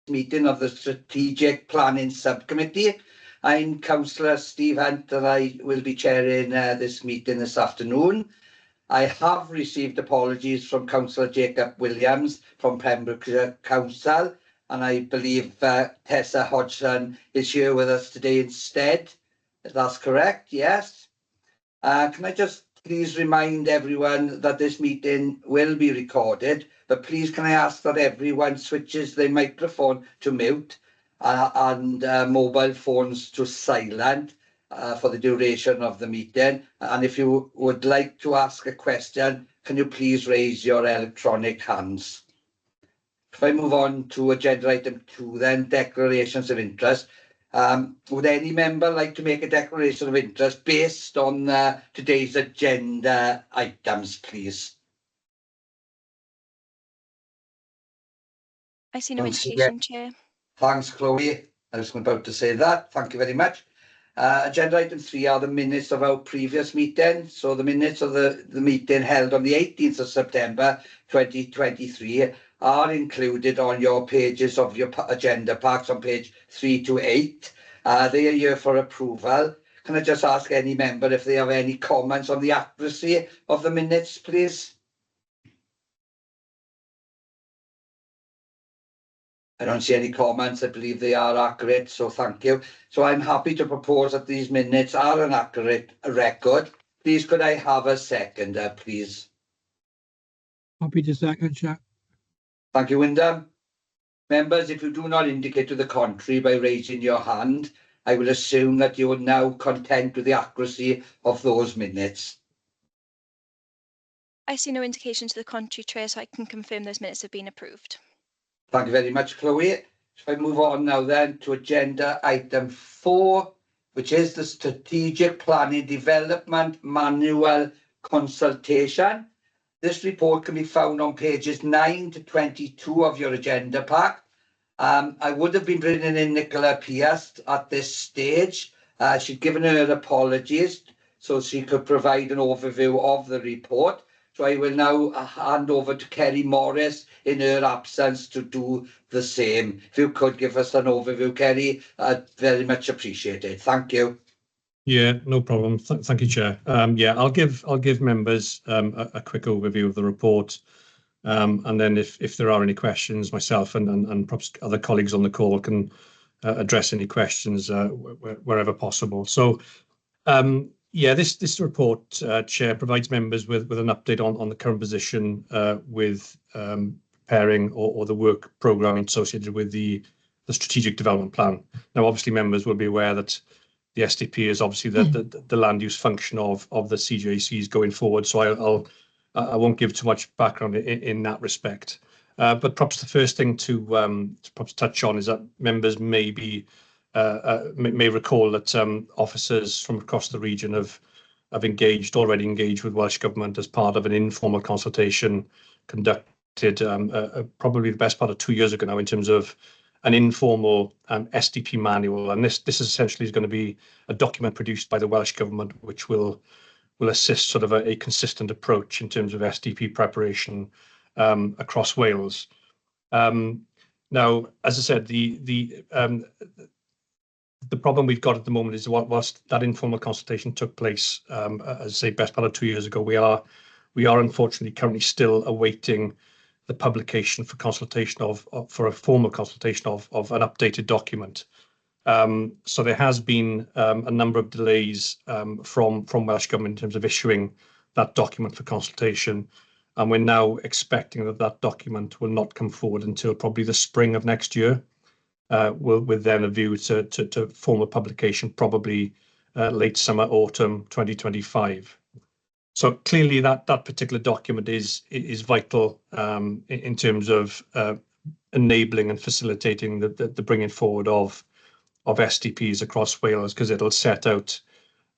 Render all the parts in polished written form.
meeting of the Strategic Planning Subcommittee. I'm Councillor Steve Hunt and I will be chairing this meeting this afternoon. I have received apologies from Councillor Jacob Williams from Pembrokeshire Council, and I believe Tessa Hodgson is here with us today instead. That's correct, yes. Can I just please remind everyone that this meeting will be recorded, but please can I ask that everyone switches their microphone to mute and mobile phones to silent for the duration of the meeting. And if you would like to ask a question, can you please raise your electronic hands? If I move on to agenda item 2 then, declarations of interest. Would any member like to make a declaration of interest based on today's agenda items, please? I see no indication, Chair. Thanks, Chloe. I was about to say that. Thank you very much. Agenda item 3 are the minutes of our previous meeting. So the minutes of the meeting held on the 18th of September 2023 are included on your pages of your agenda packs on page 3 to 8. They are here for approval. Can I just ask any member if they have any comments on the accuracy of the minutes, please? I don't see any comments. I believe they are accurate, so thank you. So I'm happy to propose that these minutes are an accurate record. Please could I have a seconder, please? Happy to second, Chair. Thank you, Wyndham. Members, if you do not indicate to the contrary by raising your hand, I will assume that you are now content with the accuracy of those minutes. I see no indication to the contrary, Chair, so I can confirm those minutes have been approved. Thank you very much, Chloe. If I move on now then to agenda item 4, which is the Strategic Planning Development Manual Consultation. This report can be found on pages 9 to 22 of your agenda pack. I would have been bringing in Nicola Pierce at this stage. She'd given her apologies so she could provide an overview of the report. So I will now hand over to Kerry Morris in her absence to do the same. If you could give us an overview, Kerry, very much appreciated. Thank you. Yeah, no problem. Thank you, Chair. Yeah, I'll give members a quick overview of the report, and then if there are any questions, myself and perhaps other colleagues on the call can address any questions wherever possible. So, yeah, this report, Chair, provides members with an update on the current position with preparing or the work programme associated with the strategic development plan. Now, obviously, members will be aware that the SDP is obviously the land use function of the CJCs going forward. So I won't give too much background in that respect. But perhaps the first thing to perhaps touch on is that members may recall that officers from across the region have already engaged with Welsh Government as part of an informal consultation conducted probably the best part of 2 years ago now in terms of an informal SDP manual, and this essentially is going to be a document produced by the Welsh Government, which will assist sort of a consistent approach in terms of SDP preparation across Wales. Now, as I said, the problem we've got at the moment is whilst that informal consultation took place, as I say, best part of 2 years ago, we are unfortunately currently still awaiting the publication for consultation for a formal consultation of an updated document. So there has been a number of delays from Welsh Government in terms of issuing that document for consultation, and we're now expecting that document will not come forward until probably the spring of next year, with then a view to formal publication probably late summer, autumn 2025. So clearly that particular document is vital in terms of enabling and facilitating the bringing forward of SDPs across Wales, because it'll set out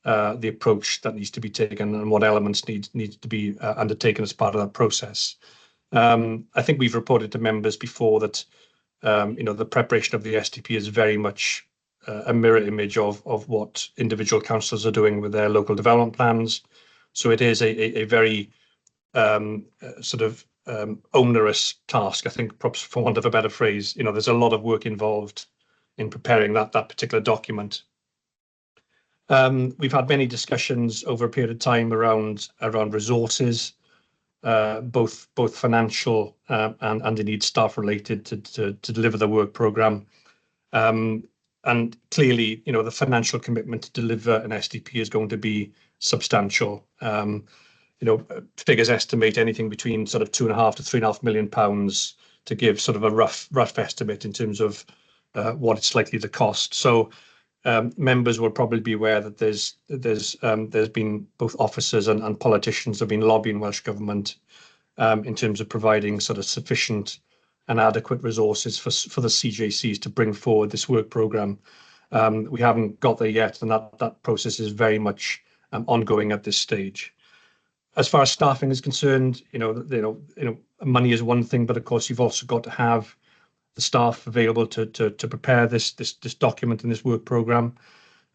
the approach that needs to be taken and what elements need to be undertaken as part of that process. I think we've reported to members before that the preparation of the SDP is very much a mirror image of what individual councillors are doing with their local development plans. So it is a very sort of onerous task. I think, perhaps for want of a better phrase, there's a lot of work involved in preparing that particular document. We've had many discussions over a period of time around resources, both financial and indeed staff related to deliver the work programme. And clearly, the financial commitment to deliver an SDP is going to be substantial. Figures estimate anything between sort of £2.5 to £3.5 million to give sort of a rough estimate in terms of what it's likely to cost. So members will probably be aware that there's been both officers and politicians have been lobbying Welsh Government in terms of providing sort of sufficient and adequate resources for the CJCs to bring forward this work programme. We haven't got there yet, and that process is very much ongoing at this stage. As far as staffing is concerned, money is one thing, but of course you've also got to have the staff available to prepare this document and this work programme.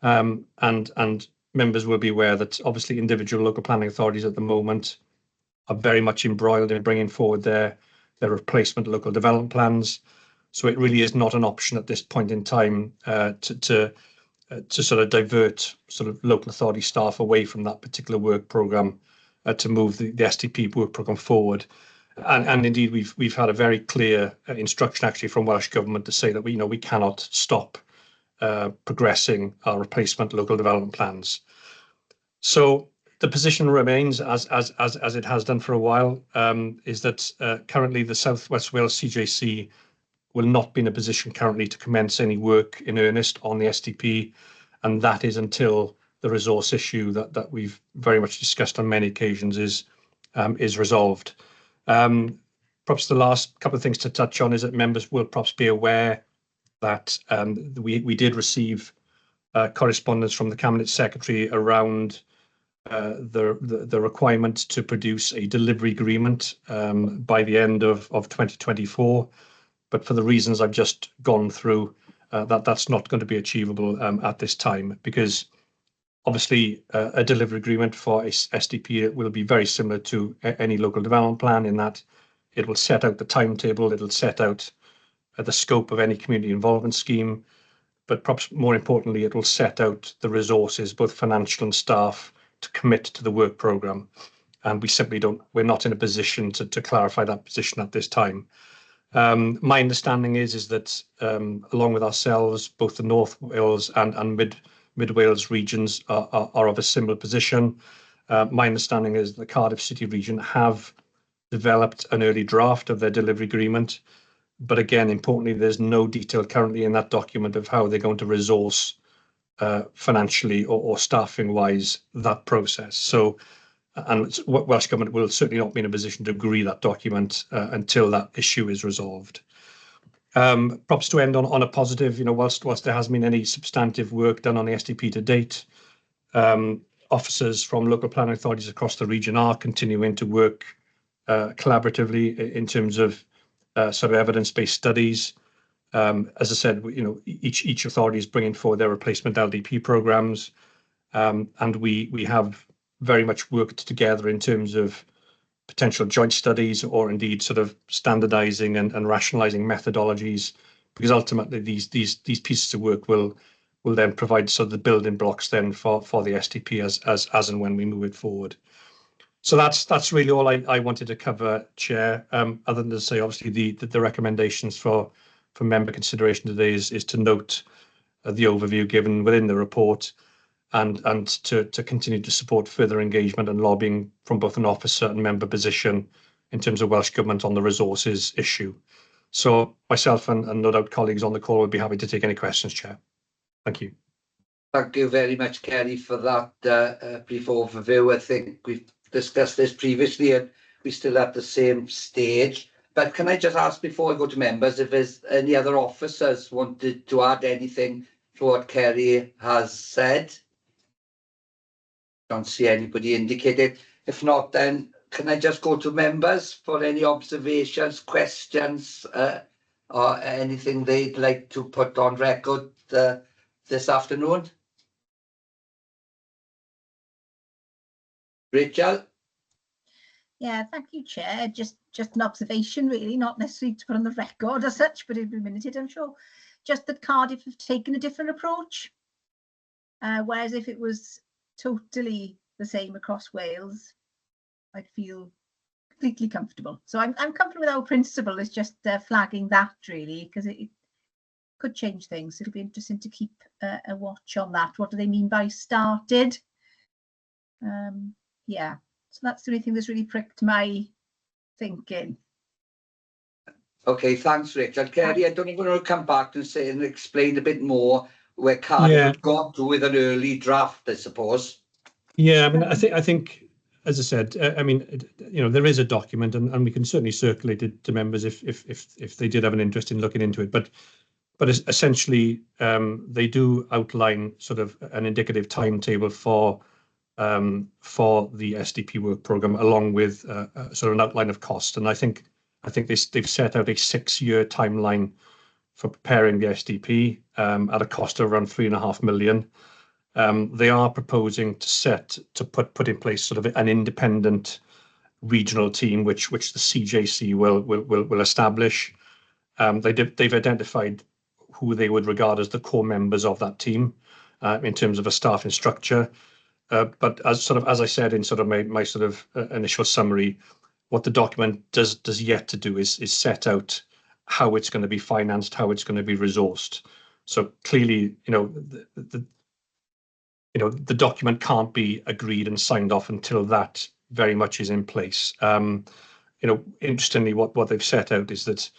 And members will be aware that obviously individual local planning authorities at the moment are very much embroiled in bringing forward their replacement local development plans. So it really is not an option at this point in time to sort of divert sort of local authority staff away from that particular work programme to move the SDP work programme forward. And indeed, we've had a very clear instruction actually from Welsh Government to say that we cannot stop progressing our replacement local development plans. So the position remains as it has done for a while, is that currently the South West Wales CJC will not be in a position currently to commence any work in earnest on the SDP, and that is until the resource issue that we've very much discussed on many occasions is resolved. Perhaps the last couple of things to touch on is that members will perhaps be aware that we did receive correspondence from the Cabinet Secretary around the requirement to produce a delivery agreement by the end of 2024. But for the reasons I've just gone through, that's not going to be achievable at this time, because obviously a delivery agreement for a SDP will be very similar to any local development plan in that it will set out the timetable, it'll set out the scope of any community involvement scheme, but perhaps more importantly, it will set out the resources, both financial and staff, to commit to the work programme. And we're not in a position to clarify that position at this time. My understanding is that along with ourselves, both the North Wales and Mid Wales regions are of a similar position. My understanding is the Cardiff City region have developed an early draft of their delivery agreement. But again, importantly, there's no detail currently in that document of how they're going to resource financially or staffing wise that process. So, and Welsh Government will certainly not be in a position to agree that document until that issue is resolved. Perhaps to end on a positive, whilst there hasn't been any substantive work done on the SDP to date, officers from local planning authorities across the region are continuing to work collaboratively in terms of sort of evidence-based studies. As I said, each authority is bringing forward their replacement LDP programs, and we have very much worked together in terms of potential joint studies or indeed sort of standardizing and rationalizing methodologies, because ultimately these pieces of work will then provide sort of the building blocks then for the SDP as and when we move it forward. So that's really all I wanted to cover, Chair, other than to say obviously the recommendations for member consideration today is to note the overview given within the report and to continue to support further engagement and lobbying from both an officer and member position in terms of Welsh Government on the resources issue. So myself and no doubt colleagues on the call would be happy to take any questions, Chair. Thank you. Thank you very much, Kerry, for that brief overview. I think we've discussed this previously and we're still at the same stage. But can I just ask before I go to members if there's any other officers wanted to add anything to what Kerry has said? Don't see anybody indicated. If not, then can I just go to members for any observations, questions, or anything they'd like to put on record this afternoon? Rachel? Yeah, thank you, Chair. Just an observation, really, not necessarily to put on the record as such, but it'll be minuted, I'm sure. Just that Cardiff have taken a different approach. Whereas if it was totally the same across Wales, I'd feel completely comfortable. So I'm comfortable with our principle. It's just flagging that, really, because it could change things. It'll be interesting to keep a watch on that. What do they mean by started? Yeah, so that's the only thing that's really pricked my thinking. Okay, thanks, Richard. Kerry, I don't know if you want to come back and say and explain a bit more where Cardiff had got to with an early draft, I suppose. Yeah, I mean, I think, as I said, I mean, you know, there is a document, and we can certainly circulate it to members if they did have an interest in looking into it. But essentially, they do outline sort of an indicative timetable for the SDP work program, along with sort of an outline of cost. And I think they've set out a 6-year timeline for preparing the SDP at a cost of around £3.5 million. They are proposing to put in place sort of an independent regional team, which the CJC will establish. They've identified who they would regard as the core members of that team in terms of a staffing structure. But as I said in sort of my sort of initial summary, what the document does yet to do is set out how it's going to be financed, how it's going to be resourced. So clearly, the document can't be agreed and signed off until that very much is in place. Interestingly, what they've set out is that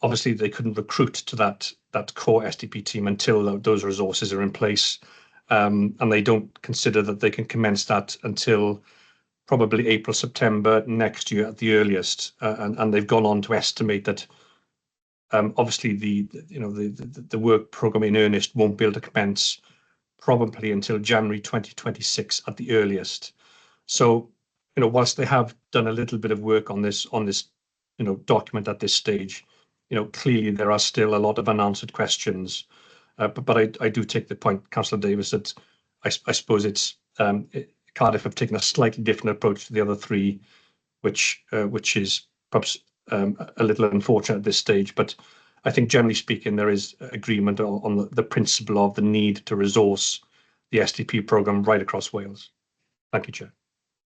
obviously they couldn't recruit to that core SDP team until those resources are in place. And they don't consider that they can commence that until probably April, September next year at the earliest. And they've gone on to estimate that obviously the work program in earnest won't be able to commence probably until January 2026 at the earliest. So, whilst they have done a little bit of work on this document at this stage, clearly there are still a lot of unanswered questions. But I do take the point, Councillor Davis, that I suppose it's Cardiff have taken a slightly different approach to the other three, which is perhaps a little unfortunate at this stage. But I think generally speaking, there is agreement on the principle of the need to resource the SDP programme right across Wales. Thank you, Chair.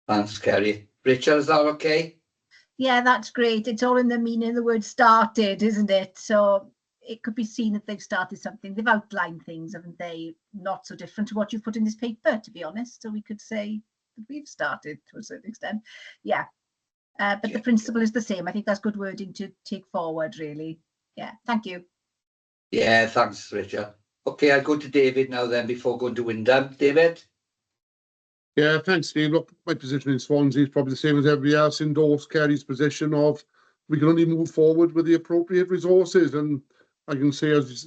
Thanks, Kerry. Richard, is that okay? Yeah, that's great. It's all in the meaning of the word started, isn't it? So it could be seen that they've started something. They've outlined things, haven't they? Not so different to what you've put in this paper, to be honest. So we could say that we've started to a certain extent. Yeah. But the principle is the same. I think that's good wording to take forward, really. Yeah, thank you. Yeah, thanks, Richard. Okay, I'll go to David now then before going to Wyndham. David? Yeah, thanks, Steve. Look, my position in Swansea is probably the same as everybody else. Endorse Kerry's position of we can only move forward with the appropriate resources. And I can say, as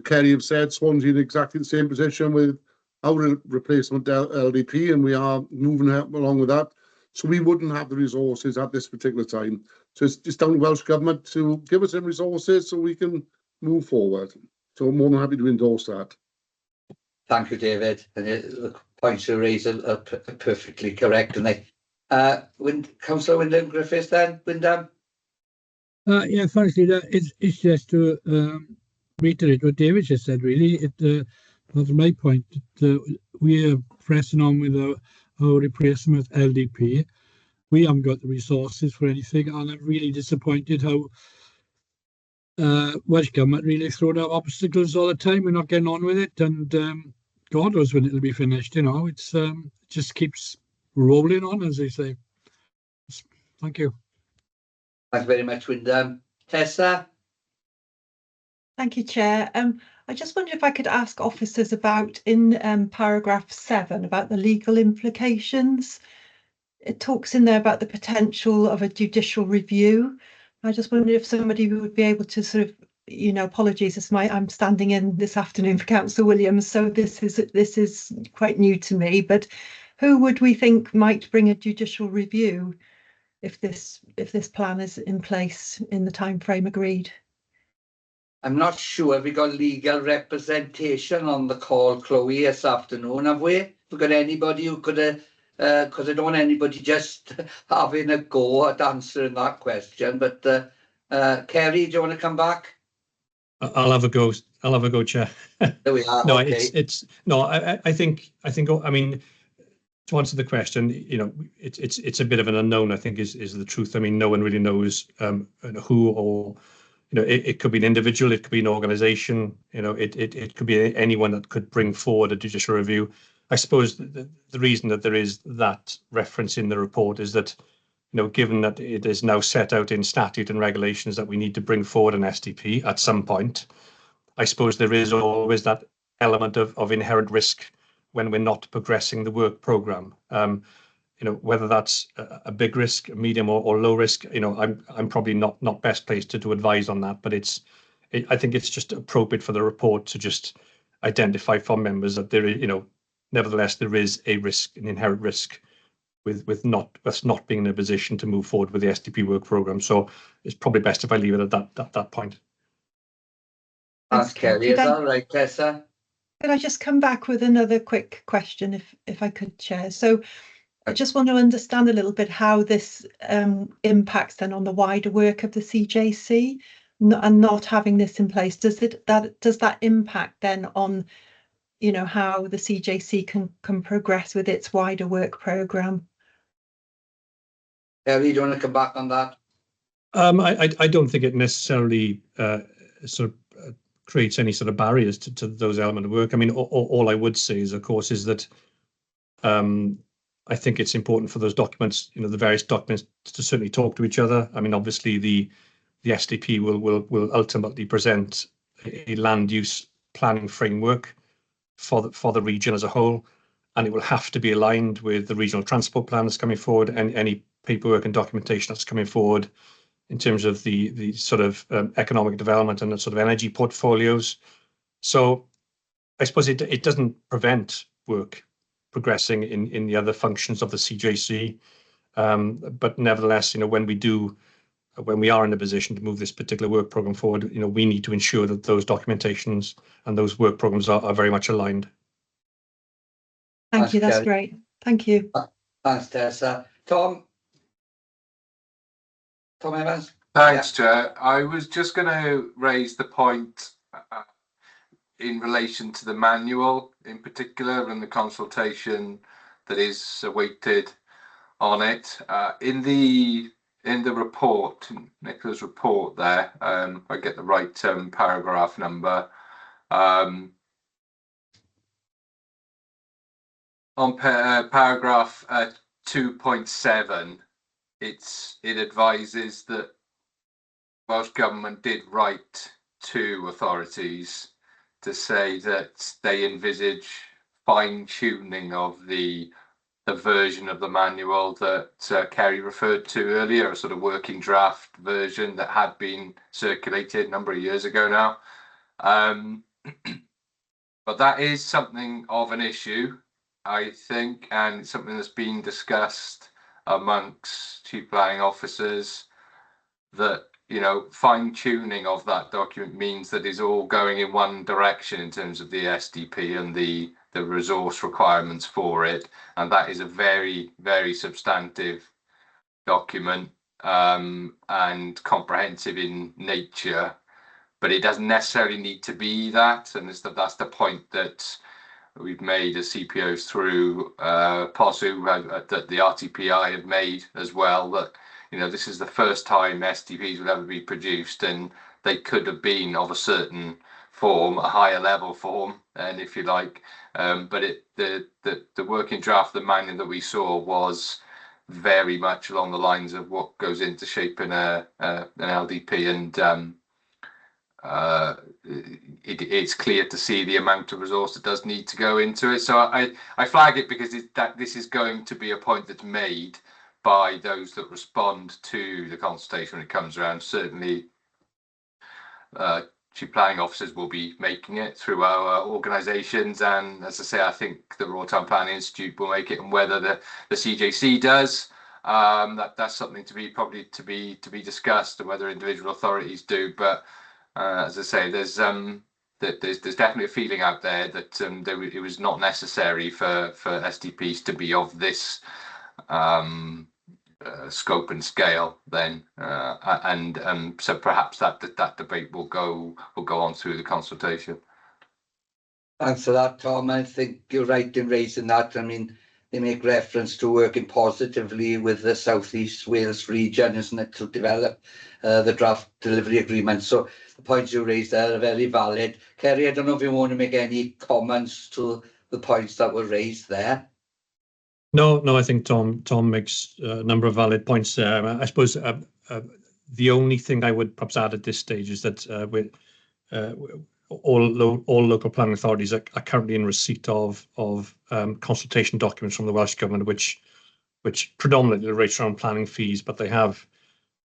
Kerry have said, Swansea in exactly the same position with our replacement LDP, and we are moving along with that. So we wouldn't have the resources at this particular time. So it's just down to Welsh Government to give us some resources so we can move forward. So I'm more than happy to endorse that. Thank you, David. And the points you raise are perfectly correct, aren't they? Councillor Wyndham Griffiths then, Wyndham? Yeah, firstly, it's just to reiterate what David just said, really. That's my point. We are pressing on with our replacement LDP. We haven't got the resources for anything, and I'm really disappointed how Welsh Government really throwing up obstacles all the time. We're not getting on with it, and God knows when it'll be finished. It's it just keeps rolling on, as they say. Thank you. Thanks very much, Wyndham. Tessa? Thank you, Chair. I just wonder if I could ask officers about in paragraph 7 about the legal implications. It talks in there about the potential of a judicial review. I just wondered if somebody would be able to sort of, apologies, I'm standing in this afternoon for Councillor Williams, so this is quite new to me. But who would we think might bring a judicial review if this plan is in place in the time frame agreed? I'm not sure. Have we got legal representation on the call, Chloe, this afternoon, have we? Have we got anybody who could because I don't want anybody just having a go at answering that question. But Kerry, do you want to come back? I'll have a go. I'll have a go, Chair. There we are. No, Okay. I think, I mean, to answer the question, you know, it's a bit of an unknown, I think, is the truth. I mean, no one really knows who, or, you know, it could be an individual, it could be an organisation, you know, it could be anyone that could bring forward a judicial review. I suppose the reason that there is that reference in the report is that, you know, given that it is now set out in statute and regulations that we need to bring forward an SDP at some point, I suppose there is always that element of inherent risk when we're not progressing the work programme. You know, whether that's a big risk, a medium or low risk, you know, I'm probably not best placed to advise on that, but I think it's just appropriate for the report to just identify from members that there is, you know, nevertheless there is a risk, an inherent risk with us not being in a position to move forward with the SDP work programme. So it's probably best if I leave it at that point. Thanks, Kerry. Is that right, Tessa? Could I just come back with another quick question, if I could, Chair? So I just want to understand a little bit how this impacts then on the wider work of the CJC, and not having this in place. Does that impact then on, you know, how the CJC can progress with its wider work programme? Kerry, do you want to come back on that? I don't think it necessarily sort of creates any sort of barriers to those elements of work. I mean, all I would say is, of course, is that I think it's important for those documents, you know, the various documents, to certainly talk to each other. I mean, obviously the SDP will ultimately present a land use planning framework for the region as a whole, and it will have to be aligned with the regional transport plan that's coming forward, and any paperwork and documentation that's coming forward in terms of the sort of economic development and the sort of energy portfolios. So I suppose it doesn't prevent work progressing in the other functions of the CJC, but nevertheless, you know, when we are in a position to move this particular work programme forward, you know, we need to ensure that those documentations and those work programmes are very much aligned. Thank you, that's great. Thank you. Thanks, Tessa. Tom Evans? Thanks, Chair. I was just going to raise the point in relation to the manual in particular and the consultation that is awaited on it. In the report, Nicola's report there, I get the right paragraph number. On paragraph 2.7, it advises that Welsh Government did write to authorities to say that they envisage fine-tuning of the version of the manual that Kerry referred to earlier, a sort of working draft version that had been circulated a number of years ago now. But that is something of an issue, I think, and something that's been discussed amongst chief planning officers, that, you know, fine-tuning of that document means that it's all going in one direction in terms of the SDP and the resource requirements for it, and that is a very, very substantive document and comprehensive in nature, but it doesn't necessarily need to be that, and that's the point that we've made as CPOs through POSU, that the RTPI have made as well, that, you know, this is the first time SDPs will ever be produced, and they could have been of a certain form, a higher level form, and if you like, but the working draft, the manual that we saw, was very much along the lines of what goes into shaping an LDP, and it's clear to see the amount of resource that does need to go into it. So I flag it because this is going to be a point that's made by those that respond to the consultation when it comes around. Certainly chief planning officers will be making it through our organisations, and as I say, I think the Royal Town Planning Institute will make it, and whether the CJC does, that's something to be discussed, and whether individual authorities do. But as I say, there's there's definitely a feeling out there that it was not necessary for STPs to be of this scope and scale then, and so perhaps that debate will go on through the consultation. Thanks for that, Tom. I think you're right in raising that. I mean, they make reference to working positively with the South East Wales region, isn't it, to develop the draft delivery agreement. So the points you raised there are very valid. Kerry, I don't know if you want to make any comments to the points that were raised there. No, I think Tom makes a number of valid points there. I suppose the only thing I would perhaps add at this stage is that all local planning authorities are currently in receipt of consultation documents from the Welsh Government, which predominantly relate around planning fees, but they have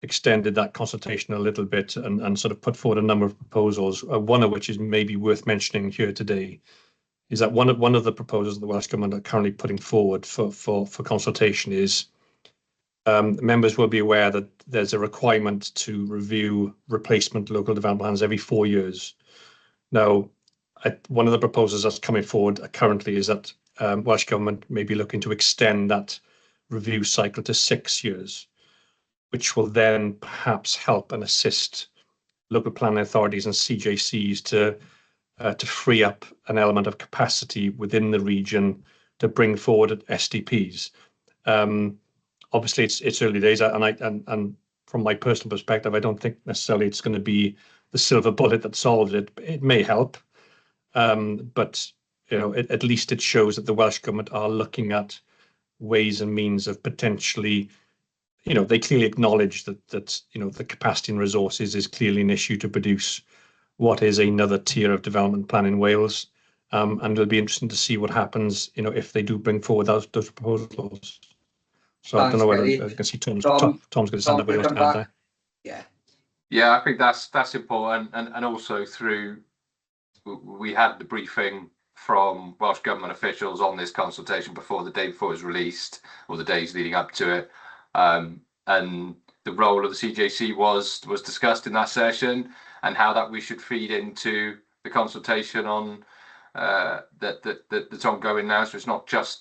extended that consultation a little bit and sort of put forward a number of proposals, one of which is maybe worth mentioning here today, is that one of the proposals the Welsh Government are currently putting forward for consultation is members will be aware that there's a requirement to review replacement local development plans every 4 years. Now, one of the proposals that's coming forward currently is that Welsh Government may be looking to extend that review cycle to 6 years, which will then perhaps help and assist local planning authorities and CJCs to free up an element of capacity within the region to bring forward STPs. Obviously, it's early days, and from my personal perspective, I don't think necessarily it's going to be the silver bullet that solves it. It may help, but at least it shows that the Welsh Government are looking at ways and means of potentially, they clearly acknowledge that the capacity and resources is clearly an issue to produce what is another tier of development plan in Wales, and it'll be interesting to see what happens, if they do bring forward those proposals. So I don't know whether I can see Tom's going to stand up. What he wants to add there. Yeah, I think that's important, and also we had the briefing from Welsh Government officials on this consultation before the day before it was released, or the days leading up to it, and the role of the CJC was discussed in that session, and how that we should feed into the consultation on that's ongoing now. So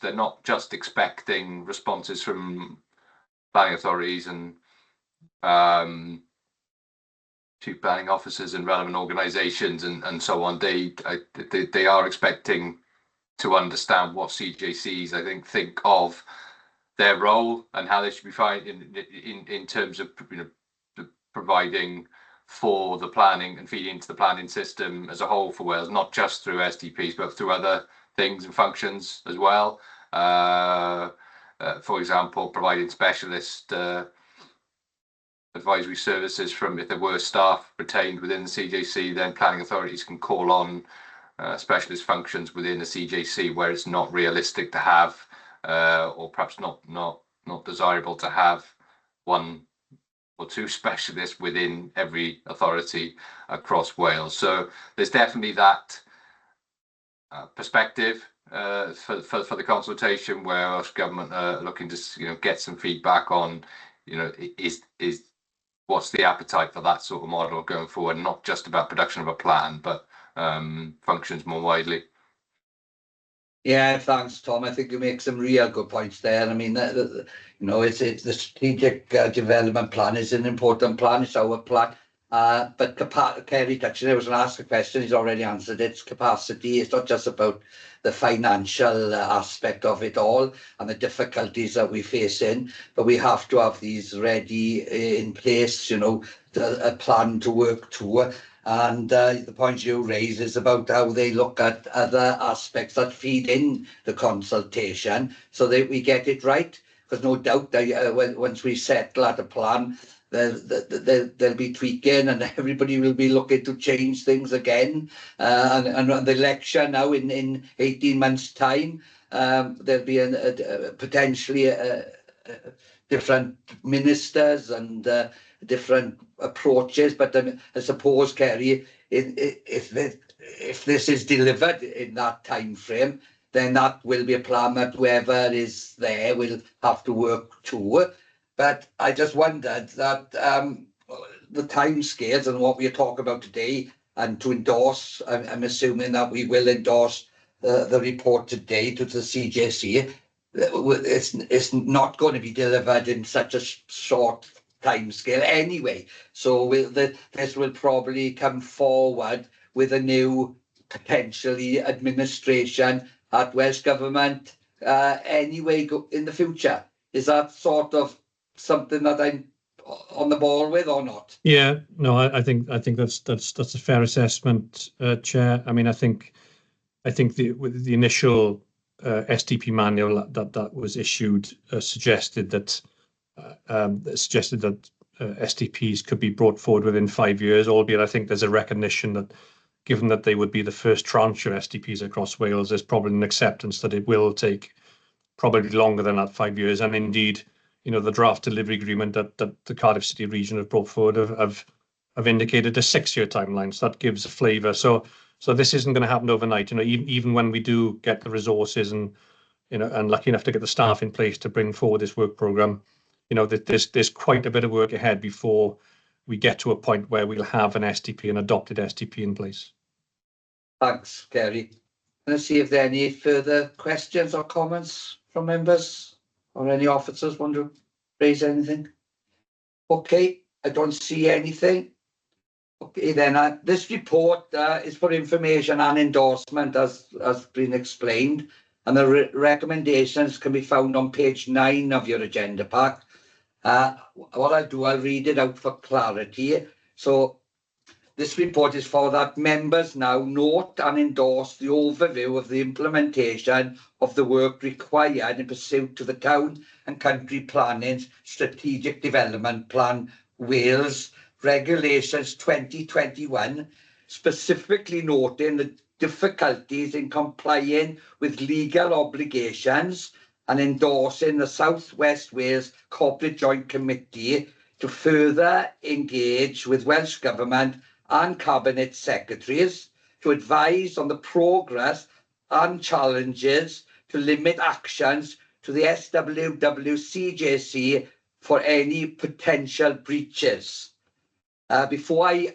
they're not just expecting responses from planning authorities and chief planning officers and relevant organisations and so on. They are expecting to understand what CJCs think of their role and how they should be finding in terms of providing for the planning and feeding into the planning system as a whole for Wales, not just through STPs but through other things and functions as well. For example, providing specialist advisory services from, if there were staff retained within the CJC, then planning authorities can call on specialist functions within the CJC where it's not realistic to have, or perhaps not desirable to have, one or two specialists within every authority across Wales. So there's definitely that perspective for the consultation, where Welsh Government are looking to get some feedback on is what's the appetite for that sort of model going forward, not just about production of a plan, but functions more widely. Yeah, thanks, Tom. I think you make some real good points there. I mean, it's the strategic development plan is an important plan. It's our plan. But Kerry touched on it. I was going to ask a question. He's already answered it. It's capacity. It's not just about the financial aspect of it all and the difficulties that we face in, but we have to have these ready in place, a plan to work to. And the point you raise is about how they look at other aspects that feed in the consultation so that we get it right. Because no doubt that once we settle at a plan, they'll be tweaking and everybody will be looking to change things again. And the election now in 18 months' time, there'll be potentially different ministers and different approaches. But I suppose, Kerry, if this is delivered in that time frame, then that will be a plan that whoever is there will have to work to. But I just wondered that the timescales and what we are talking about today, and to endorse. I'm assuming that we will endorse the report today to the CJC. It's not going to be delivered in such a short time scale anyway. So this will probably come forward with a new potentially administration at Welsh Government anyway in the future. Is that sort of something that I'm on the ball with or not? Yeah, no, I think that's a fair assessment, Chair. I mean, I think with the initial STP manual that was issued suggested that STPs could be brought forward within 5 years, albeit I think there's a recognition that given that they would be the first tranche of STPs across Wales, there's probably an acceptance that it will take probably longer than that 5 years. And indeed, you know, the draft delivery agreement that the Cardiff City region have brought forward have indicated a 6-year timeline. So that gives a flavour. So this isn't going to happen overnight. You know, even when we do get the resources and, you know, and lucky enough to get the staff in place to bring forward this work programme, you know, that there's quite a bit of work ahead before we get to a point where we'll have an STP, an adopted STP in place. Thanks, Kerry. Let's see if there are any further questions or comments from members or any officers want to raise anything. Okay, I don't see anything. Okay, then this report is for information and endorsement as been explained, and the recommendations can be found on page 9 of your agenda pack. What I'll do, I'll read it out for clarity. So this report is for that members now note and endorse the overview of the implementation of the work required in pursuit to the Town and Country Planning's Strategic Development Plan Wales Regulations 2021, specifically noting the difficulties in complying with legal obligations and endorsing the South West Wales Corporate Joint Committee to further engage with Welsh Government and Cabinet Secretaries to advise on the progress and challenges to limit actions to the SWWCJC for any potential breaches. Before I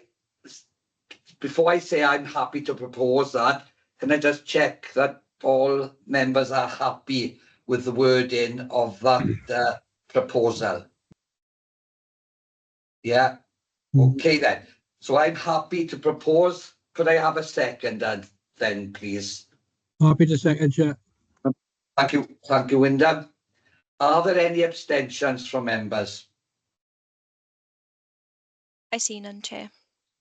say I'm happy to propose that, can I just check that all members are happy with the wording of that proposal? Yeah. Okay then. So I'm happy to propose. Could I have a second then, please? Happy to second, Chair. Thank you, Wyndham. Are there any abstentions from members? I see none, Chair.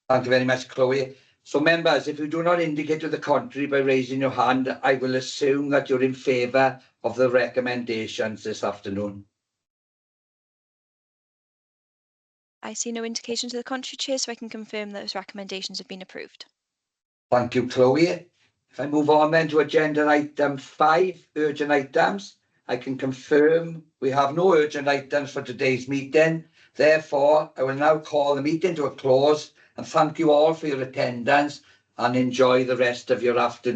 Thank you very much, Chloe. So members, if you do not indicate to the contrary by raising your hand, I will assume that you're in favour of the recommendations this afternoon. I see no indication to the contrary, Chair, so I can confirm those recommendations have been approved. Thank you, Chloe. If I move on then to agenda item 5, urgent items, I can confirm we have no urgent items for today's meeting. Therefore, I will now call the meeting to a close and thank you all for your attendance and enjoy the rest of your afternoon.